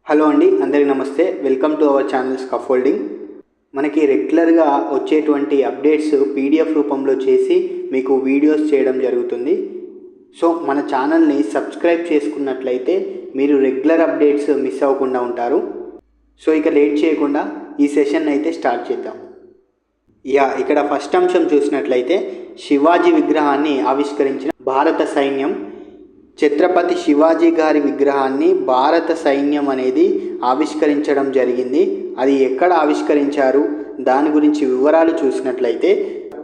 Hello అండి, అందరికీ నమస్తే. Welcome to our channel scaffolding. మనకి రెగ్యులర్గా వచ్చేటువంటి అప్డేట్స్ పీడిఎఫ్ రూపంలో చేసి మీకు వీడియోస్ చేయడం జరుగుతుంది. సో మన ఛానల్ని సబ్స్క్రైబ్ చేసుకున్నట్లయితే మీరు రెగ్యులర్ అప్డేట్స్ మిస్ అవ్వకుండా ఉంటారు. సో ఇక లేట్ చేయకుండా ఈ సెషన్ అయితే స్టార్ట్ చేద్దాం. ఇక్కడ ఫస్ట్ అంశం చూసినట్లయితే శివాజీ విగ్రహాన్ని ఆవిష్కరించిన భారత సైన్యం. ఛత్రపతి శివాజీ గారి విగ్రహాన్ని భారత సైన్యం అనేది ఆవిష్కరించడం జరిగింది. అది ఎక్కడ ఆవిష్కరించారు దాని గురించి వివరాలు చూసినట్లయితే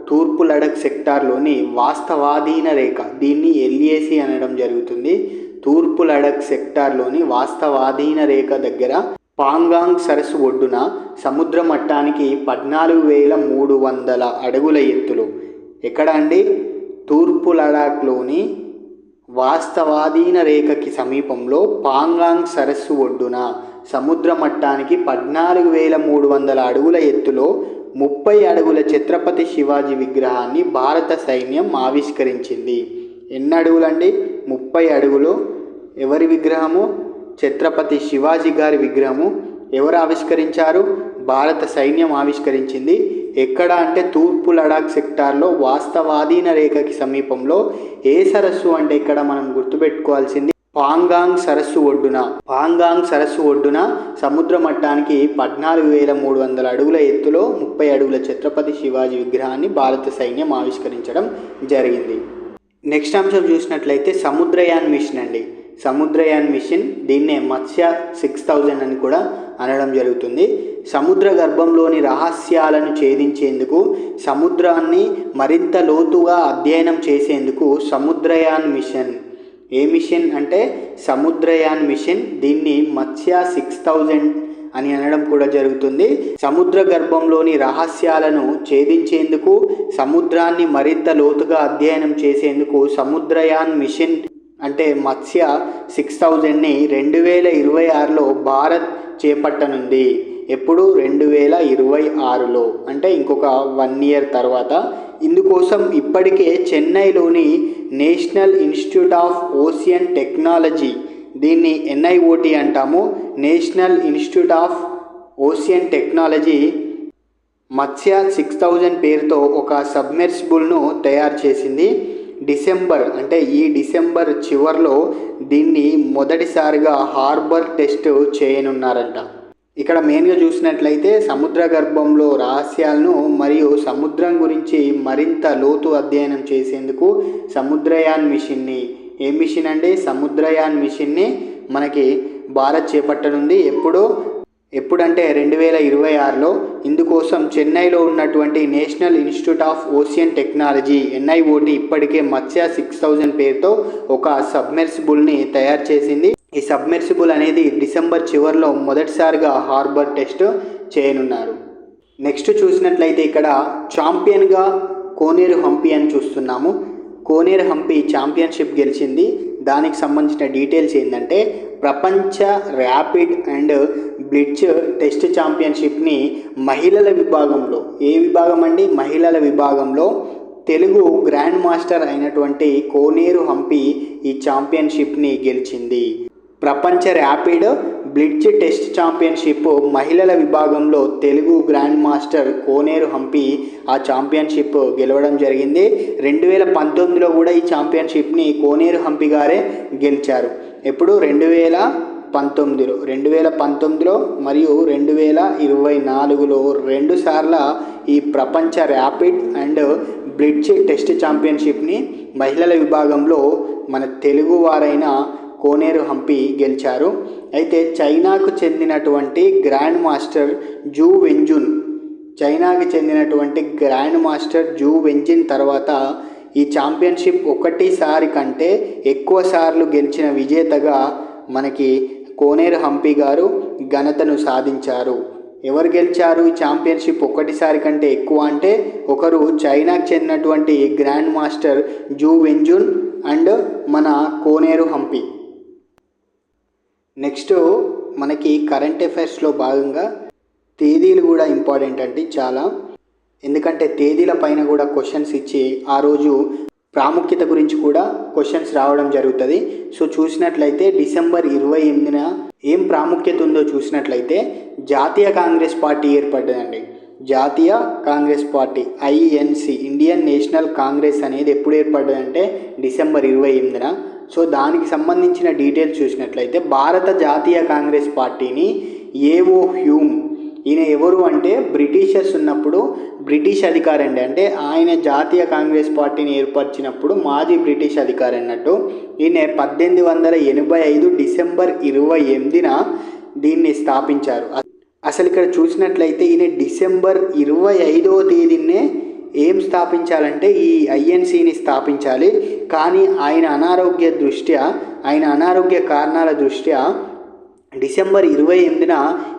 తూర్పు లడఖ్ సెక్టార్లోని వాస్తవాధీన రేఖ, దీన్ని ఎల్ఏసి అనడం జరుగుతుంది. తూర్పు లడఖ్ సెక్టార్లోని వాస్తవాధీన రేఖ దగ్గర పాంగాంగ్ సరస్సు ఒడ్డున సముద్ర మట్టానికి 14,300 అడుగుల ఎత్తులో. ఎక్కడ అండి? తూర్పు లడాఖ్లోని వాస్తవాధీన రేఖకి సమీపంలో పాంగాంగ్ సరస్సు ఒడ్డున సముద్ర మట్టానికి 14,300 అడుగుల ఎత్తులో 30 అడుగుల ఛత్రపతి శివాజీ విగ్రహాన్ని భారత సైన్యం ఆవిష్కరించింది. ఎన్ని అడుగులండి? 30 అడుగులు. ఎవరి విగ్రహము? ఛత్రపతి శివాజీ గారి విగ్రహము. ఎవరు ఆవిష్కరించారు? భారత సైన్యం ఆవిష్కరించింది. ఎక్కడ అంటే తూర్పు లడాఖ్ సెక్టార్లో వాస్తవాధీన రేఖకి సమీపంలో. ఏ సరస్సు అంటే ఇక్కడ మనం గుర్తుపెట్టుకోవాల్సింది పాంగాంగ్ సరస్సు ఒడ్డున. పాంగాంగ్ సరస్సు ఒడ్డున సముద్ర మట్టానికి 14,300 అడుగుల ఎత్తులో 30 అడుగుల ఛత్రపతి శివాజీ విగ్రహాన్ని భారత సైన్యం ఆవిష్కరించడం జరిగింది. నెక్స్ట్ అంశం చూసినట్లయితే సముద్రయాన్ మిషన్ అండి. సముద్రయాన్ మిషన్, దీన్నే మత్స్య 6000 అని కూడా అనడం జరుగుతుంది. సముద్ర గర్భంలోని రహస్యాలను ఛేదించేందుకు, సముద్రాన్ని మరింత లోతుగా అధ్యయనం చేసేందుకు సముద్రయాన్ మిషన్. ఏ మిషన్ అంటే సముద్రయాన్ మిషన్. దీన్ని మత్స్య 6000 అని అనడం కూడా జరుగుతుంది. సముద్ర గర్భంలోని రహస్యాలను ఛేదించేందుకు, సముద్రాన్ని మరింత లోతుగా అధ్యయనం చేసేందుకు సముద్రయాన్ మిషన్ అంటే మత్స్య 6000ని 2026లో భారత్ చేపట్టనుంది. ఎప్పుడు? 2026లో, అంటే ఇంకొక 1 ఇయర్ తర్వాత. ఇందుకోసం ఇప్పటికే చెన్నైలోని national institute of ocean technology, దీన్ని NIOT అంటాము, national institute of ocean technology మత్స్య 6000 పేరుతో ఒక సబ్మెర్సిబుల్ను తయారు చేసింది. అంటే ఈ డిసెంబర్ చివరిలో దీన్ని మొదటిసారిగా హార్బర్ టెస్ట్ చేయనున్నారంట. ఇక్కడ మెయిన్గా చూసినట్లయితే సముద్ర గర్భంలో రహస్యాలను మరియు సముద్రం గురించి మరింత లోతు అధ్యయనం చేసేందుకు సముద్రయాన్ మిషన్ని. ఏ మిషన్ అండి? సముద్రయాన్ మిషన్ని మనకి భారత్ చేపట్టనుంది. ఎప్పుడంటే 2026లో. ఇందుకోసం చెన్నైలో ఉన్నటువంటి national institute of ocean technology NIOT ఇప్పటికే మత్స్య 6000 పేరుతో ఒక సబ్మెర్సిబుల్ని తయారు చేసింది. ఈ సబ్మెర్సిబుల్ అనేది డిసెంబర్ చివరిలో మొదటిసారిగా హార్బర్ టెస్ట్ చేయనున్నారు. నెక్స్ట్ చూసినట్లయితే ఇక్కడ ఛాంపియన్గా కోనేరు హంపి అని చూస్తున్నాము. కోనేరు హంపి ఛాంపియన్షిప్ గెలిచింది. దానికి సంబంధించిన డీటెయిల్స్ ఏంటంటే ప్రపంచ ర్యాపిడ్ అండ్ బ్లిట్జ్ టెస్ట్ ఛాంపియన్షిప్ని మహిళల విభాగంలో. ఏ విభాగం అండి? మహిళల విభాగంలో తెలుగు గ్రాండ్ మాస్టర్ అయినటువంటి కోనేరు హంపి ఈ ఛాంపియన్షిప్ని గెలిచింది. ప్రపంచ ర్యాపిడ్ బ్లిట్జ్ టెస్ట్ ఛాంపియన్షిప్ మహిళల విభాగంలో తెలుగు గ్రాండ్ మాస్టర్ కోనేరు హంపి ఆ ఛాంపియన్షిప్ గెలవడం జరిగింది. 2019లో కూడా ఈ ఛాంపియన్షిప్ని కోనేరు హంపి గారే గెలిచారు. ఎప్పుడు? 2019లో మరియు 2024లో 2 సార్ల ఈ ప్రపంచ ర్యాపిడ్ అండ్ బ్లిట్జ్ టెస్ట్ ఛాంపియన్షిప్ని మహిళల విభాగంలో మన తెలుగు వారైన కోనేరు హంపి గెలిచారు. అయితే చైనాకు చెందినటువంటి గ్రాండ్ మాస్టర్ జూ వెంజిన్ తర్వాత ఈ ఛాంపియన్షిప్ ఒకటిసారి కంటే ఎక్కువ సార్లు గెలిచిన విజేతగా మనకి కోనేరు హంపి గారు ఘనతను సాధించారు. ఎవరు గెలిచారు ఈ ఛాంపియన్షిప్ ఒకటిసారి కంటే ఎక్కువ అంటే? ఒకరు చైనాకు చెందినటువంటి గ్రాండ్ మాస్టర్ జూ వెంజున్ అండ్ మన కోనేరు హంపి. నెక్స్ట్ మనకి కరెంట్ అఫైర్స్లో భాగంగా తేదీలు కూడా ఇంపార్టెంట్ అండి చాలా. ఎందుకంటే తేదీల పైన కూడా క్వశ్చన్స్ ఇచ్చి ఆ రోజు ప్రాముఖ్యత గురించి కూడా క్వశ్చన్స్ రావడం జరుగుతుంది. సో చూసినట్లయితే డిసెంబర్ 28న ఏం ప్రాముఖ్యత ఉందో చూసినట్లయితే జాతీయ కాంగ్రెస్ పార్టీ ఏర్పడ్డదండి. జాతీయ Congress party INC, Indian national Congress అనేది ఎప్పుడు ఏర్పడ్డదంటే డిసెంబర్ 28న. సో దానికి సంబంధించిన డీటెయిల్స్ చూసినట్లయితే భారత జాతీయ కాంగ్రెస్ పార్టీని ఏఓ హ్యూమ్, ఈయన ఎవరు అంటే బ్రిటిషర్స్ ఉన్నప్పుడు బ్రిటిష్ అధికారి అండి. అంటే ఆయన జాతీయ కాంగ్రెస్ పార్టీని ఏర్పరిచినప్పుడు మాజీ బ్రిటిష్ అధికారి అన్నట్టు. ఈయన 1885 డిసెంబర్ 28న దీన్ని స్థాపించారు. అసలు ఇక్కడ చూసినట్లయితే ఈయన డిసెంబర్ 25వ తేదీనే ఏం స్థాపించాలంటే ఈ ఐఎన్సిని స్థాపించాలి. కానీ ఆయన అనారోగ్య కారణాల దృష్ట్యా డిసెంబర్ 28న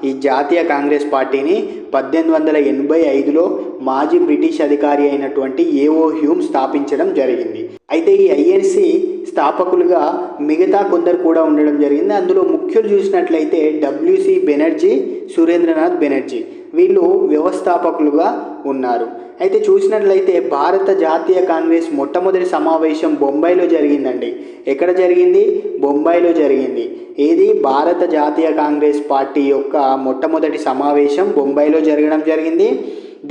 ఈ జాతీయ కాంగ్రెస్ పార్టీని 1885లో మాజీ బ్రిటిష్ అధికారి అయినటువంటి ఏఓ హ్యూమ్ స్థాపించడం జరిగింది. అయితే ఈ ఐఎన్సి స్థాపకులుగా మిగతా కొందరు కూడా ఉండడం జరిగింది. అందులో ముఖ్యులు చూసినట్లయితే డబ్ల్యూసి బెనర్జీ, సురేంద్రనాథ్ బెనర్జీ, వీళ్ళు వ్యవస్థాపకులుగా ఉన్నారు. అయితే చూసినట్లయితే భారత జాతీయ కాంగ్రెస్ మొట్టమొదటి సమావేశం బొంబాయిలో జరిగిందండి. ఎక్కడ జరిగింది? బొంబాయిలో జరిగింది. ఏది? భారత జాతీయ కాంగ్రెస్ పార్టీ యొక్క మొట్టమొదటి సమావేశం బొంబాయిలో జరగడం జరిగింది.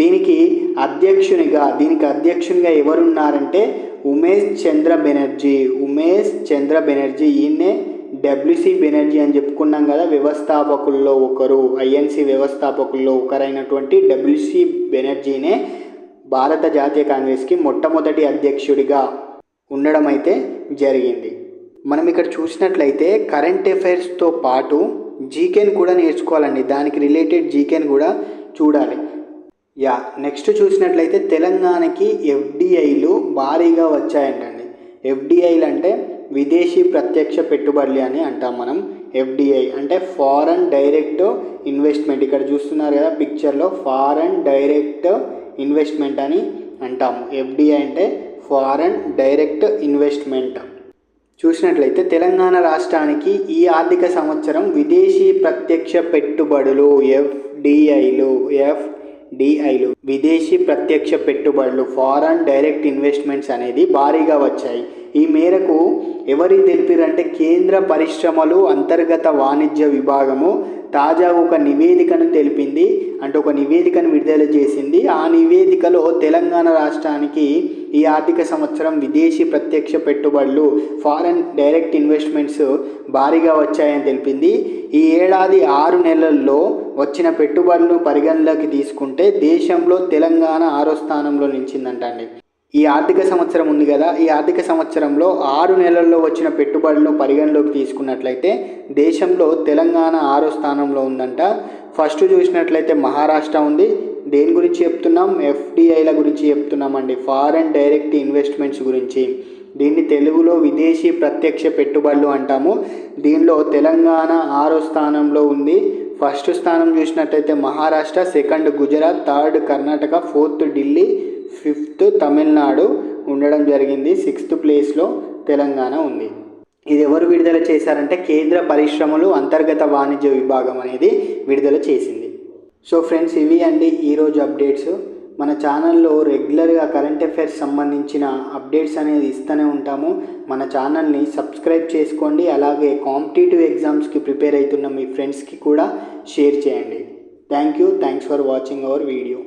దీనికి అధ్యక్షునిగా ఎవరున్నారంటే ఉమేష్ చంద్ర బెనర్జీ. ఈయన్నే డబ్ల్యూసి బెనర్జీ అని చెప్పుకున్నాం కదా, వ్యవస్థాపకుల్లో ఒకరు, ఐఎన్సి వ్యవస్థాపకుల్లో ఒకరైనటువంటి డబ్ల్యూసి బెనర్జీనే భారత జాతీయ కాంగ్రెస్కి మొట్టమొదటి అధ్యక్షుడిగా ఉండడం అయితే జరిగింది. మనం ఇక్కడ చూసినట్లయితే కరెంట్ అఫైర్స్తో పాటు జీకేని కూడా నేర్చుకోవాలండి. దానికి రిలేటెడ్ జీకేని కూడా చూడాలి. నెక్స్ట్ చూసినట్లయితే తెలంగాణకి ఎఫ్డిఐలు భారీగా వచ్చాయంటండి. ఎఫ్డిఐలు అంటే విదేశీ ప్రత్యక్ష పెట్టుబడులు అని అంటాం మనం. ఎఫ్డిఐ అంటే ఫారెన్ డైరెక్ట్ ఇన్వెస్ట్మెంట్. ఇక్కడ చూస్తున్నారు కదా పిక్చర్లో, ఫారెన్ డైరెక్ట్ ఇన్వెస్ట్మెంట్ అని అంటాము. ఎఫ్డిఐ అంటే ఫారెన్ డైరెక్ట్ ఇన్వెస్ట్మెంట్. చూసినట్లయితే తెలంగాణ రాష్ట్రానికి ఈ ఆర్థిక సంవత్సరం విదేశీ ప్రత్యక్ష పెట్టుబడులు ఎఫ్డిఐలు విదేశీ ప్రత్యక్ష పెట్టుబడులు, ఫారెన్ డైరెక్ట్ ఇన్వెస్ట్మెంట్స్ అనేది భారీగా వచ్చాయి. ఈ మేరకు ఎవరికి తెలిపారంటే కేంద్ర పరిశ్రమలు అంతర్గత వాణిజ్య విభాగము తాజాగా ఒక నివేదికను తెలిపింది. అంటే ఒక నివేదికను విడుదల చేసింది. ఆ నివేదికలో తెలంగాణ రాష్ట్రానికి ఈ ఆర్థిక సంవత్సరం విదేశీ ప్రత్యక్ష పెట్టుబడులు, ఫారెన్ డైరెక్ట్ ఇన్వెస్ట్మెంట్స్ భారీగా వచ్చాయని తెలిపింది. ఈ ఏడాది 6 నెలల్లో వచ్చిన పెట్టుబడులను పరిగణలోకి తీసుకుంటే దేశంలో తెలంగాణ 6వ స్థానంలో నిలిచిందంటండి. ఈ ఆర్థిక సంవత్సరం ఉంది కదా, ఈ ఆర్థిక సంవత్సరంలో 6 నెలల్లో వచ్చిన పెట్టుబడులను పరిగణలోకి తీసుకున్నట్లయితే దేశంలో తెలంగాణ 6వ స్థానంలో ఉందంట. ఫస్ట్ చూసినట్లయితే మహారాష్ట్ర ఉంది. దేని గురించి చెప్తున్నాం? ఎఫ్డిఐల గురించి చెప్తున్నామండి, ఫారెన్ డైరెక్ట్ ఇన్వెస్ట్మెంట్స్ గురించి. దీన్ని తెలుగులో విదేశీ ప్రత్యక్ష పెట్టుబడులు అంటాము. దీనిలో తెలంగాణ 6వ స్థానంలో ఉంది. ఫస్ట్ స్థానం చూసినట్లయితే Maharashtra, second Gujarat, third Karnataka, fourth Delhi, fifth Tamil Nadu ఉండడం జరిగింది. 6th ప్లేస్లో తెలంగాణ ఉంది. ఇది ఎవరు విడుదల చేశారంటే కేంద్ర పరిశ్రమలు అంతర్గత వాణిజ్య విభాగం అనేది విడుదల చేసింది. సో ఫ్రెండ్స్, ఇవి అండి ఈరోజు అప్డేట్స్. మన ఛానల్లో రెగ్యులర్గా కరెంట్ అఫైర్స్ సంబంధించిన అప్డేట్స్ అనేది ఇస్తూనే ఉంటాము. మన ఛానల్ని సబ్స్క్రైబ్ చేసుకోండి. అలాగే కాంపిటేటివ్ ఎగ్జామ్స్కి ప్రిపేర్ అవుతున్న మీ ఫ్రెండ్స్కి కూడా షేర్ చేయండి. Thanks for watching our video.